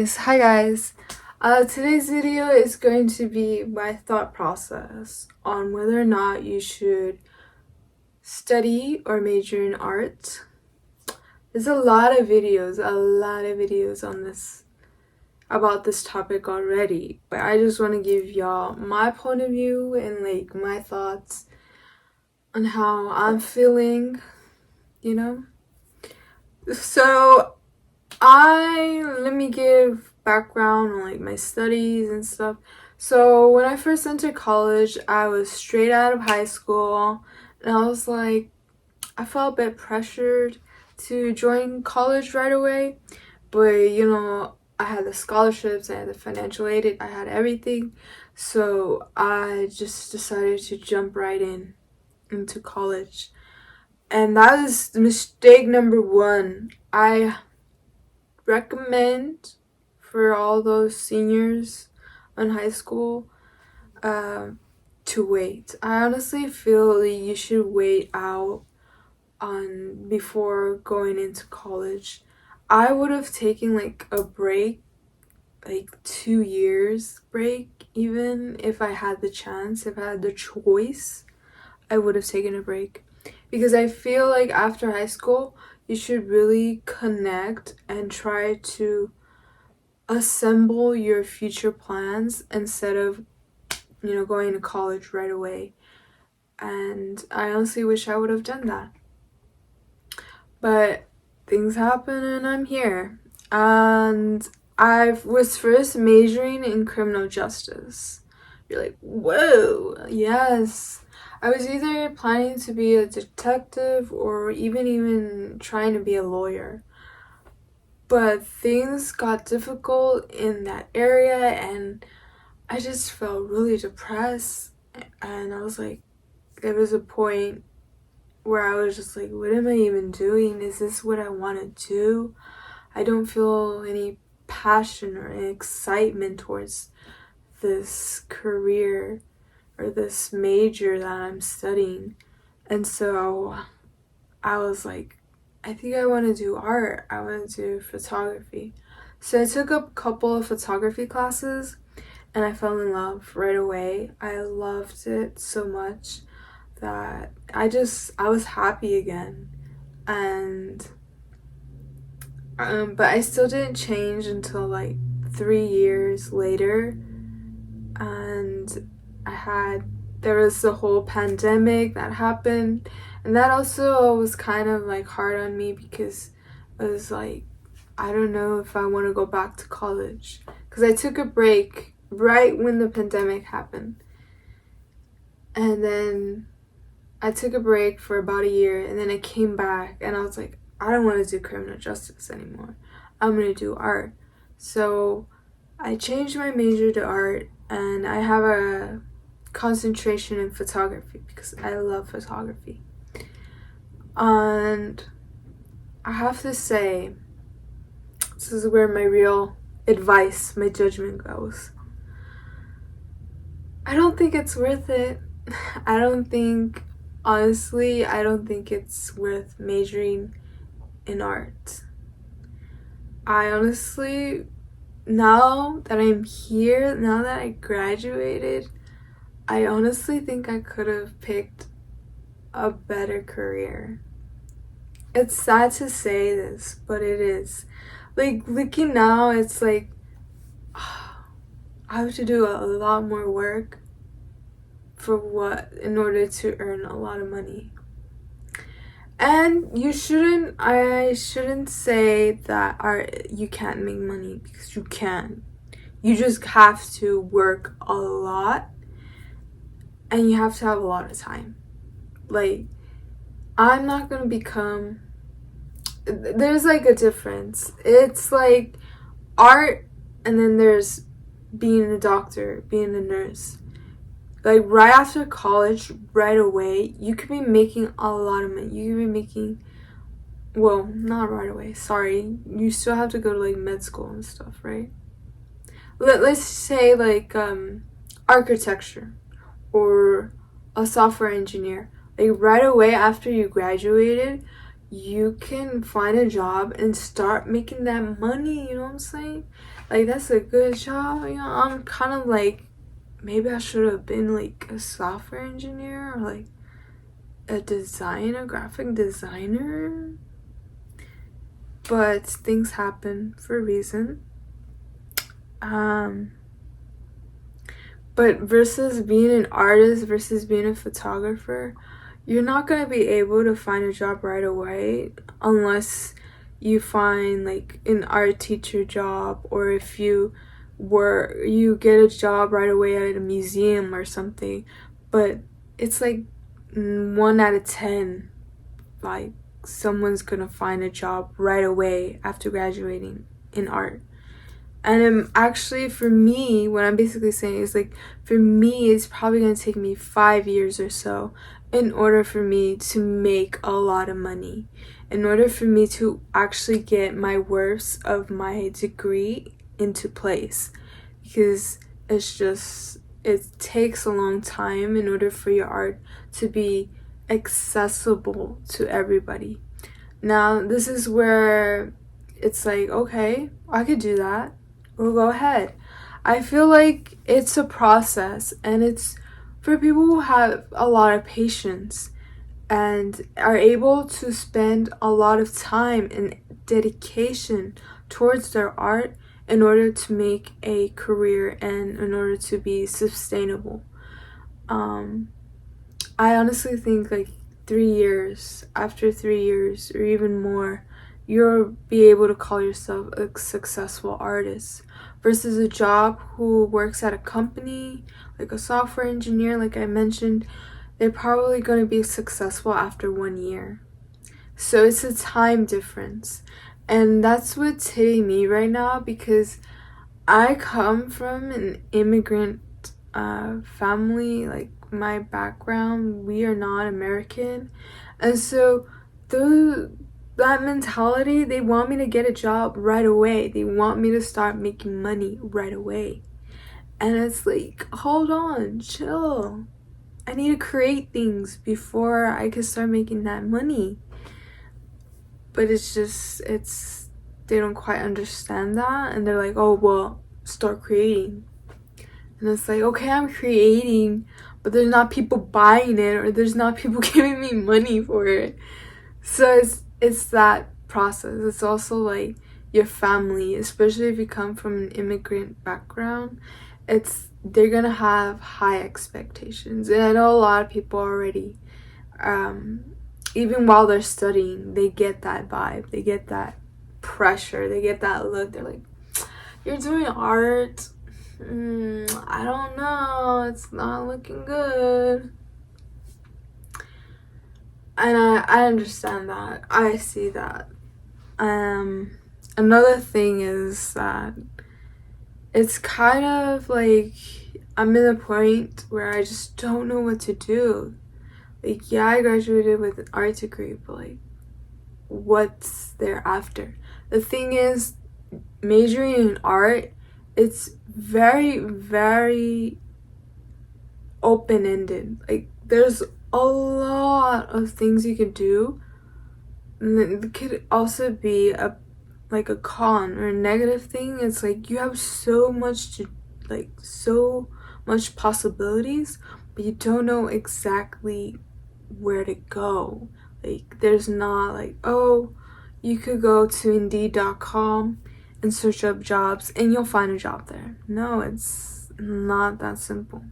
Hi guys. Today's video is going to be my thought process on whether or not you should study or major in art. There's a lot of videos on this about this topic already, but I just want to give y'all my point of view and like my thoughts on how I'm feeling, you know? So let me give background on like my studies and stuff. So when I first entered college, I was straight out of high school and I was like, I felt a bit pressured to join college right away, but I had the scholarships, I had the financial aid, I had everything. So I just decided to jump right into college. And that was mistake number one. I recommend for all those seniors in high school to wait. I honestly feel that you should wait out on before going into college. I would have taken like a break, like 2 years break, even if I had the chance, if I had the choice, I would have taken a break. Because I feel like after high school, you should really connect and try to assemble your future plans instead of, going to college right away. And I honestly wish I would have done that. But things happen and I'm here. And I was first majoring in criminal justice. You're like, whoa, yes. I was either planning to be a detective or even trying to be a lawyer. But things got difficult in that area and I just felt really depressed. And I was like, there was a point where I was just like, what am I even doing? Is this what I want to do? I don't feel any passion or any excitement towards this career or this major that I'm studying. And so I was like, I think I want to do art. I want to do photography. So I took a couple of photography classes and I fell in love right away. I loved it so much that I was happy again. And but I still didn't change until like 3 years later. And there was the whole pandemic that happened, and that also was kind of like hard on me because it was like, I don't know if I want to go back to college because I took a break right when the pandemic happened. And then I took a break for about a year and then I came back and I was like, I don't want to do criminal justice anymore. I'm going to do art. So I changed my major to art and I have a concentration in photography because I love photography. And I have to say, this is where my real advice, my judgment goes. I don't think it's worth it. Honestly, I don't think it's worth majoring in art. I honestly, now that I'm here, now that I graduated, I honestly think I could have picked a better career. It's sad to say this, but it is. Like, looking now, it's like, I have to do a lot more work in order to earn a lot of money. And I shouldn't say that you can't make money, because you can. You just have to work a lot and you have to have a lot of time. Like, I'm not gonna there's like a difference. It's like art and then there's being a doctor, being a nurse. Like right after college, right away, you could be making a lot of money. You could be making, well, not right away, sorry. You still have to go to like med school and stuff, right? Let's say like architecture or a software engineer. Like right away after you graduated, you can find a job and start making that money, you know what I'm saying? Like, that's a good job. I'm kind of like, maybe I should have been like a software engineer or like a graphic designer. But things happen for a reason. But versus being an artist versus being a photographer, you're not going to be able to find a job right away unless you find like an art teacher job, or if you get a job right away at a museum or something. But it's like 1 out of 10, like someone's gonna find a job right away after graduating in art. And actually, for me, what I'm basically saying is like, for me, it's probably going to take me 5 years or so in order for me to make a lot of money, in order for me to actually get my worths of my degree into place. Because it takes a long time in order for your art to be accessible to everybody. Now, this is where it's like, okay, I could do that. Well, go ahead. I feel like it's a process, and it's for people who have a lot of patience and are able to spend a lot of time and dedication towards their art in order to make a career and in order to be sustainable. I honestly think like 3 years, after 3 years or even more, you'll be able to call yourself a successful artist, versus a job who works at a company, like a software engineer, like I mentioned, they're probably going to be successful after 1 year. So it's a time difference. And that's what's hitting me right now, because I come from an immigrant family. Like, my background, we are not American. And so that mentality, they want me to get a job right away. They want me to start making money right away. And it's like, hold on, chill. I need to create things before I can start making that money. But they don't quite understand that. And they're like, oh, well, start creating. And it's like, okay, I'm creating, but there's not people buying it, or there's not people giving me money for it. So it's that process. It's also like your family, especially if you come from an immigrant background. They're gonna have high expectations, and I know a lot of people already, even while they're studying, they get that vibe, they get that pressure, they get that look. They're like, you're doing art, I don't know, it's not looking good. And I understand that. I see that. Another thing is that it's kind of like I'm in a point where I just don't know what to do. Like, yeah, I graduated with an art degree, but like, what's there after? The thing is, majoring in art, it's very, very open-ended. Like, there's a lot of things you could do, and it could also be a con or a negative thing. It's like you have so much possibilities, but you don't know exactly where to go. Like, there's not like, oh, you could go to Indeed.com and search up jobs and you'll find a job there. No, it's not that simple.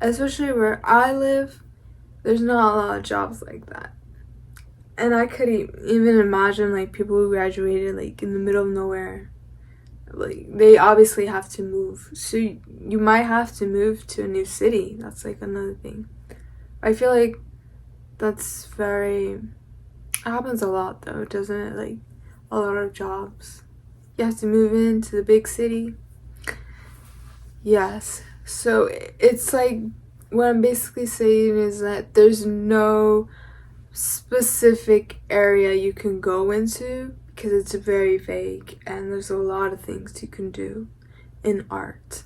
Especially where I live, there's not a lot of jobs like that. And I could even imagine like people who graduated like in the middle of nowhere, like they obviously have to move. So you might have to move to a new city. That's like another thing. I feel like it happens a lot though, doesn't it? Like, a lot of jobs, you have to move into the big city. Yes. So it's like, what I'm basically saying is that there's no specific area you can go into, because it's very vague, and there's a lot of things you can do in art.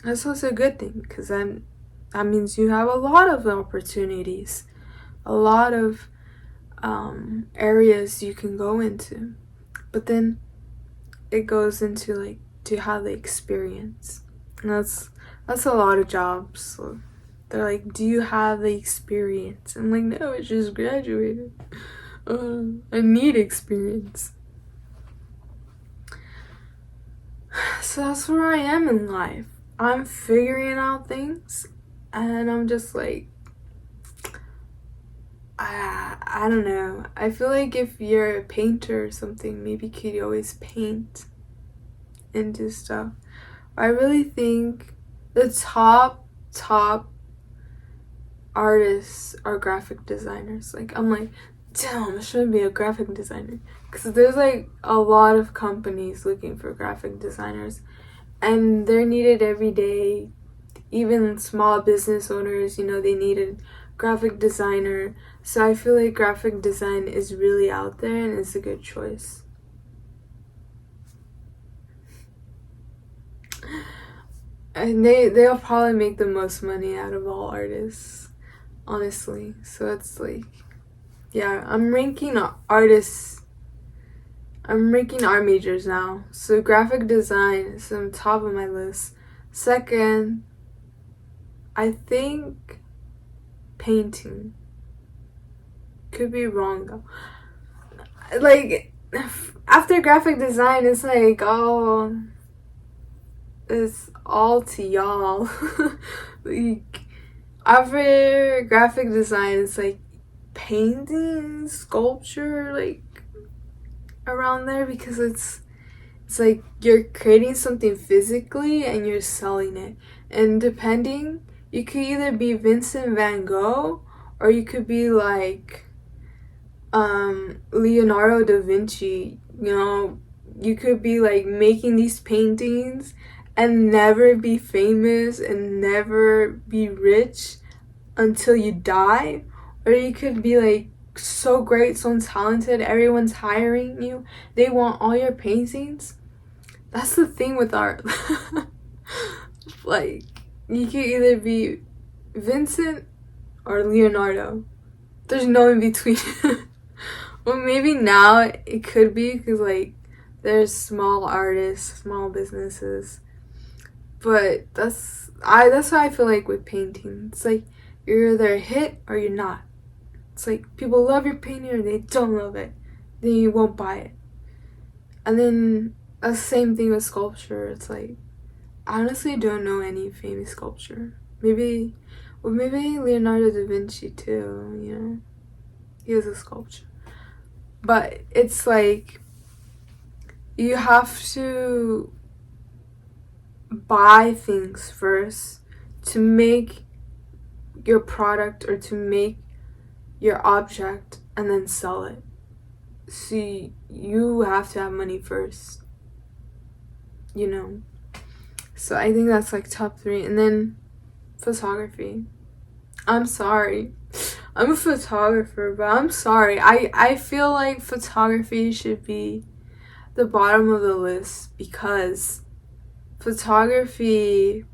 That's also a good thing, because that means you have a lot of opportunities, a lot of areas you can go into. But then it goes into like, do you have the experience? And that's a lot of jobs. So they're like, do you have the experience? I'm like, no, I just graduated. I need experience. So that's where I am in life. I'm figuring out things, and I'm just like, I don't know. I feel like if you're a painter or something, maybe you could always paint and do stuff. I really think the top artists are graphic designers. Like, I'm like, damn, I should be a graphic designer. Because there's like a lot of companies looking for graphic designers, and they're needed every day. Even small business owners, they needed graphic designer. So I feel like graphic design is really out there and it's a good choice. And they'll probably make the most money out of all artists, honestly. So it's like, yeah, I'm ranking artists. I'm ranking art majors now. So graphic design is on top of my list. Second, I think painting. Could be wrong though. Like, after graphic design, it's like, oh, it's all to y'all. Like, after graphic design, it's like painting, sculpture, like around there, because it's like you're creating something physically and you're selling it. And depending, you could either be Vincent van Gogh or you could be like Leonardo da Vinci. You could be like making these paintings and never be famous and never be rich until you die. Or you could be like so great, so talented, everyone's hiring you, they want all your paintings. That's the thing with art. Like, you could either be Vincent or Leonardo. There's no in between. Well, maybe now it could be, because like there's small artists, small businesses. But that's what I feel like with painting. It's like you're either a hit or you're not. It's like people love your painting or they don't love it. Then you won't buy it. And then the same thing with sculpture. It's like, I honestly don't know any famous sculptor. Maybe Leonardo da Vinci too, He was a sculptor. But it's like, you have to buy things first to make your product or to make your object and then sell it. So you have to have money first, So I think that's like top 3. And then photography. I'm sorry. I'm a photographer, but I'm sorry. I feel like photography should be the bottom of the list, because photography,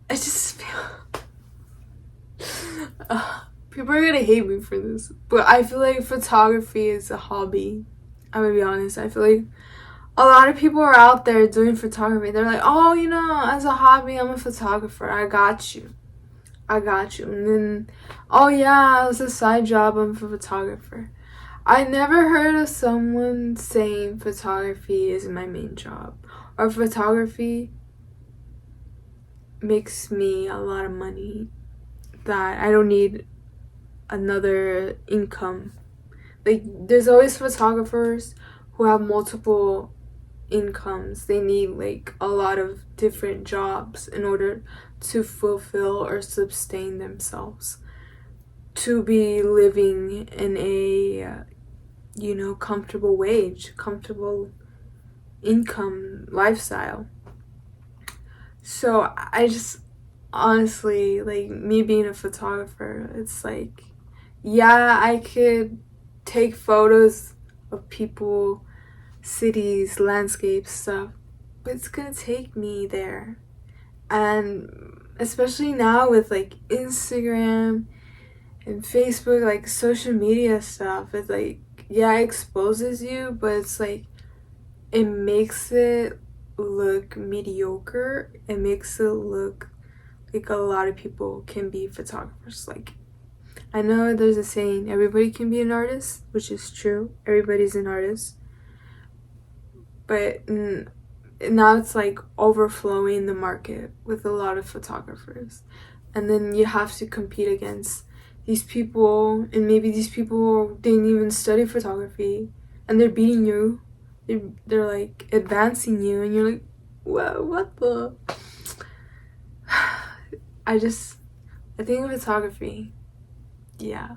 I just feel people are gonna hate me for this, but I feel like photography is a hobby. I'm gonna be honest. I feel like a lot of people are out there doing photography. They're like, oh, as a hobby, I'm a photographer. I got you. And then, oh yeah, as a side job, I'm a photographer. I never heard of someone saying photography is my main job, or photography makes me a lot of money that I don't need another income. Like, there's always photographers who have multiple incomes. They need like a lot of different jobs in order to fulfill or sustain themselves, to be living in a comfortable wage, comfortable income lifestyle. So I just honestly, like, me being a photographer, it's like, yeah, I could take photos of people, cities, landscapes, stuff, but it's gonna take me there. And especially now with like Instagram and Facebook, like social media stuff, it's like, yeah, it exposes you, but it's like it makes it look mediocre. It makes it look like a lot of people can be photographers. Like, I know there's a saying, everybody can be an artist, which is true. Everybody's an artist. But now it's like overflowing the market with a lot of photographers. And then you have to compete against these people, and maybe these people didn't even study photography, and they're beating you. They're like advancing you, and you're like, whoa, what the? I think photography, yeah.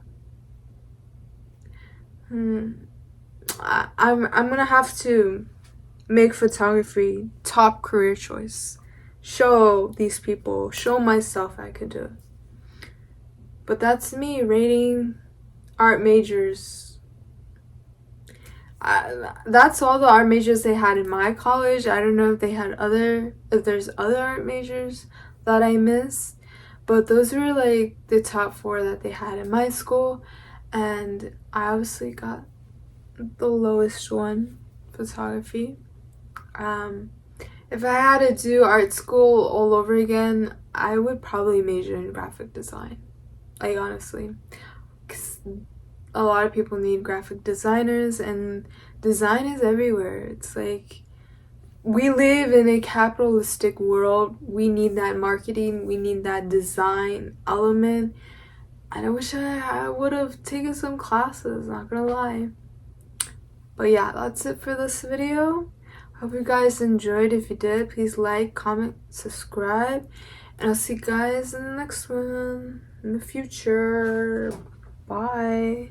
I'm gonna have to make photography top career choice. Show these people, show myself I could do it. But that's me rating art majors. That's all the art majors they had in my college. I don't know if there's other art majors that I missed, but those were like the top 4 that they had in my school, and I obviously got the lowest one, photography. If I had to do art school all over again, I would probably major in graphic design. Like, honestly, because a lot of people need graphic designers, and design is everywhere. It's like, we live in a capitalistic world. We need that marketing, we need that design element. And I wish I would have taken some classes, not gonna lie. But yeah, that's it for this video. Hope you guys enjoyed. If you did, please like, comment, subscribe, and I'll see you guys in the next one in the future. Bye.